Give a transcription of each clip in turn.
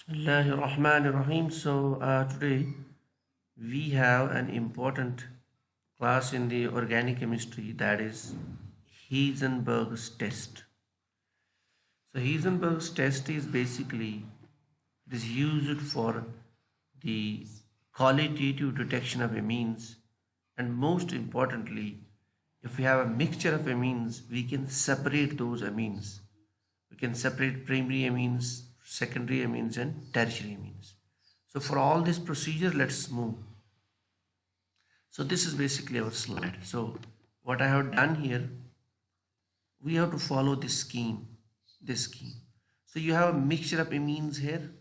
Bismillahirrahmanirrahim. Today we have an important class in the organic chemistry, that is Heisenberg's test. So Heisenberg's test is basically it is used for the qualitative detection of amines, and most importantly, if we have a mixture of amines, we can separate those amines. We can separate primary amines, secondary amines, and tertiary amines. So for all this procedure, let's move. So this is basically our slide. So what I have done here, we have to follow this scheme. So you have a mixture of amines here.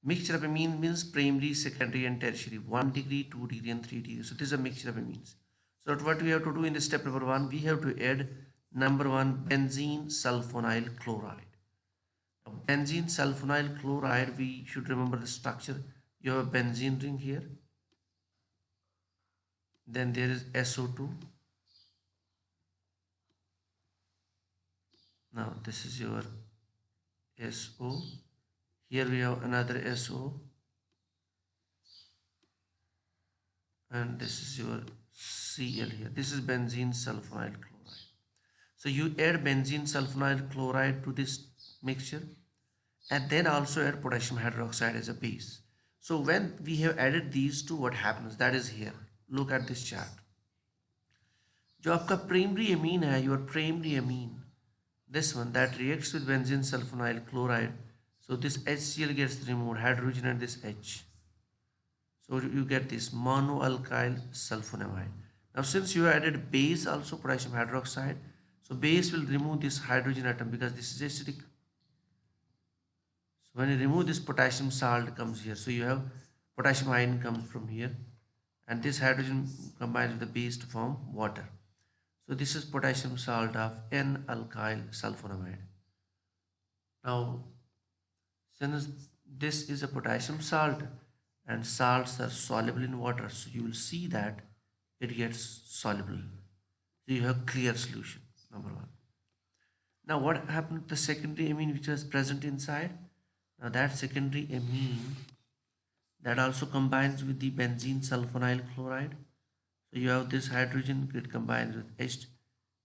Mixture of amines means primary, secondary, and tertiary. 1 degree, 2 degree, and 3 degree. So this is a mixture of amines. So what we have to do in the step number 1, we have to add number 1 benzene sulfonyl chloride. Now, benzene sulfonyl chloride, we should remember the structure. You have a benzene ring here. Then there is SO2. Now this is your SO. Here we have another SO. And this is your Cl here. This is benzene sulfonyl chloride. So you add benzene sulfonyl chloride to this mixture and then also add potassium hydroxide as a base. So when we have added these two, what happens? That is here. Look at this chart. जो आपका primary amine है, your primary amine, this one that reacts with benzene sulfonyl chloride. So this HCl gets removed, hydrogen and this H. So you get this monoalkyl sulfonamide. Now since you added base also, potassium hydroxide, so base will remove this hydrogen atom because this is acidic. So when you remove this, potassium salt comes here. So you have potassium ion comes from here, and this hydrogen combines with the base to form water. So this is potassium salt of N-alkyl sulfonamide. Now since this is a potassium salt and salts are soluble in water, so you will see that it gets soluble. So you have clear solution, number 1. Now what happened to the secondary amine which was present inside? Now that secondary amine that also combines with the benzene sulfonyl chloride. So you have this hydrogen, it combines with H,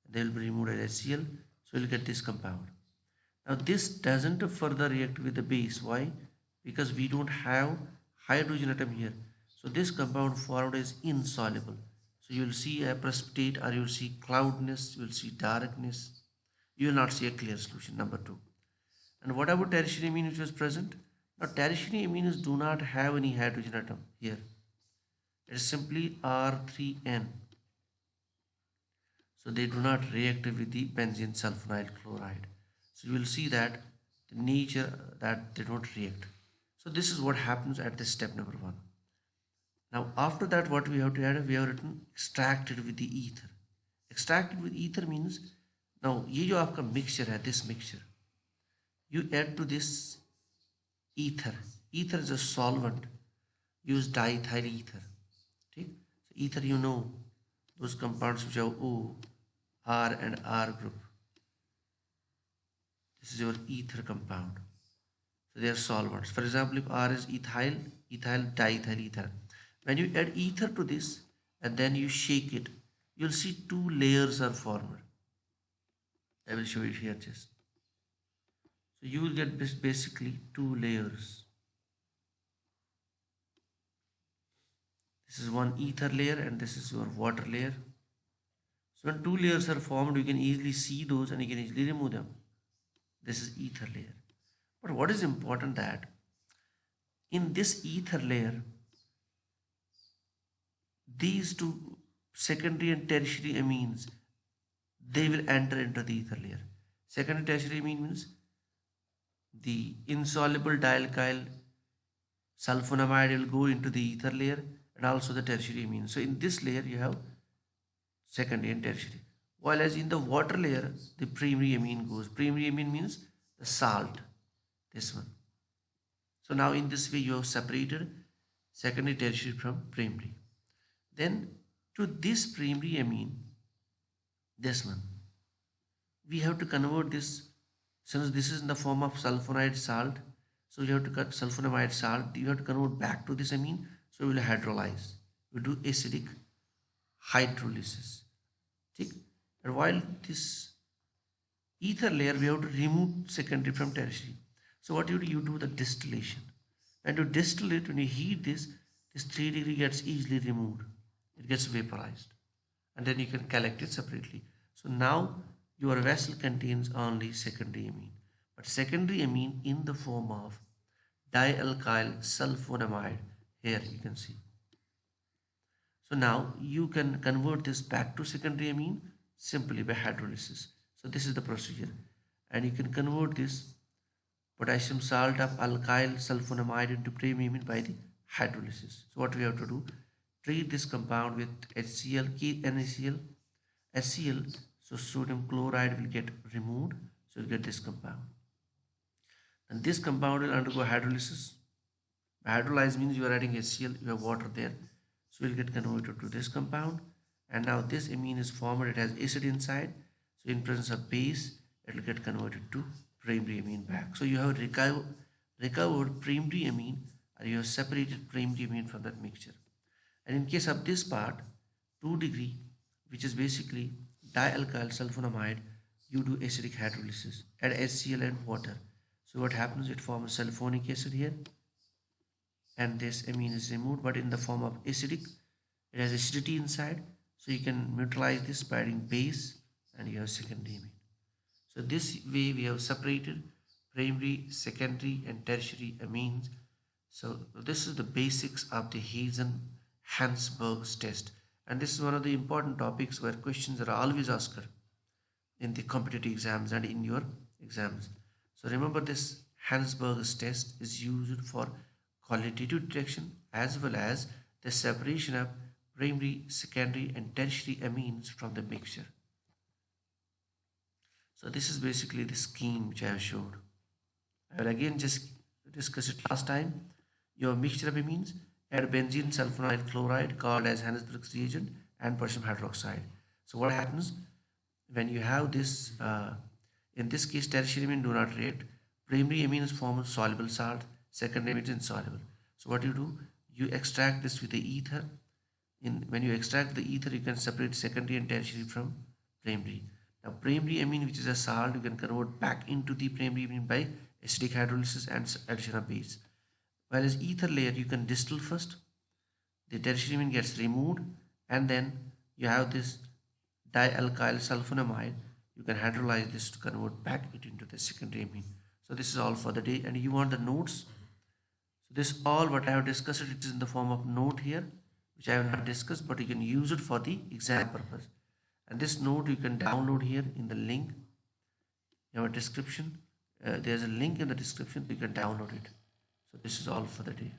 they will be removed as HCl, so you'll get this compound. Now this doesn't further react with the base. Why? Because we don't have hydrogen atom here. So this compound formed is insoluble. So you will see a precipitate, or you will see cloudiness, you will see darkness. You will not see a clear solution, number 2. And what about tertiary amine which was present? Now tertiary amines do not have any hydrogen atom here. It is simply R3N. So they do not react with the benzene sulfonyl chloride. So you will see that the nature that they don't react. So this is what happens at this step number 1. Now after that, what we have to add, we have written extracted with the ether. Extracted with ether means, now ये जो आपका mixture है, this mixture, you add to this ether. Ether is a solvent. Use diethyl ether. Okay? So ether, you know those compounds which have O, R and R group. This is your ether compound. So they are solvents. For example, if R is ethyl, diethyl ether. When you add ether to this and then you shake it, you'll see 2 layers are formed. I will show you here just. So you will get basically 2 layers. This is one ether layer and this is your water layer. So when 2 layers are formed, you can easily see those and you can easily remove them. This is ether layer. But what is important that in this ether layer, these 2 secondary and tertiary amines, they will enter into the ether layer. Secondary tertiary amine means the insoluble dialkyl sulfonamide will go into the ether layer and also the tertiary amine. So in this layer you have secondary and tertiary. While as in the water layer, the primary amine goes. Primary amine means the salt, this one. So now in this way you have separated secondary, tertiary from primary. Then to this primary amine, this one, we have to convert this, since this is in the form of sulfonide salt, So you have to cut sulfonamide salt, you have to convert back to this amine, so we will hydrolyze. We do acidic hydrolysis. Okay? And while this ether layer, we have to remove secondary from tertiary. So what you do the distillation. And to distill it, when you heat this 3 degree gets easily removed. It gets vaporized. And then you can collect it separately. So now your vessel contains only secondary amine. But secondary amine in the form of dialkyl sulfonamide. Here you can see. So now you can convert this back to secondary amine simply by hydrolysis. So this is the procedure. And you can convert this potassium salt of alkyl sulfonamide into premiamine by the hydrolysis. So what we have to do, treat this compound with HCl, NaCl, HCl, so sodium chloride will get removed, so you get this compound. And this compound will undergo hydrolysis. Hydrolyze means you are adding HCl, you have water there, so it will get converted to this compound. And now this amine is formed, it has acid inside, so in presence of base, it will get converted to primary amine back. So you have recovered primary amine, or you have separated primary amine from that mixture. And in case of this part, 2 degree, which is basically dialkyl sulfonamide, you do acidic hydrolysis, add HCl and water. So what happens, it forms sulfonic acid here, and this amine is removed, but in the form of acidic, it has acidity inside, so you can neutralize this by adding base, and you have secondary amine. So this way we have separated primary, secondary and tertiary amines. So this is the basics of the Hensberg's test, and this is one of the important topics where questions are always asked in the competitive exams and in your exams. So remember, this Hensberg's test is used for qualitative detection as well as the separation of primary, secondary and tertiary amines from the mixture. So this is basically the scheme which I have showed. I will again just discuss it last time. Your mixture of amines, add benzene sulfonide chloride called as Hensberg's reagent and potassium hydroxide. So what happens when you have this, in this case tertiary amine do not react, primary amines form soluble salt, secondary amine is insoluble. So what you do, you extract this with the ether. When you extract the ether, you can separate secondary and tertiary from primary. Now primary amine, which is a salt, you can convert back into the primary amine by acidic hydrolysis and addition of base. Whereas ether layer, you can distill first, the tertiary amine gets removed, and then you have this dialkyl sulfonamide, you can hydrolyze this to convert back it into the secondary amine. So this is all for the day, and you want the notes. So this all what I have discussed, it is in the form of note here, which I have not discussed, but you can use it for the exam purpose. And this note you can download here in the link. You have a description. There's a link in the description, you can download it. So this is all for the day.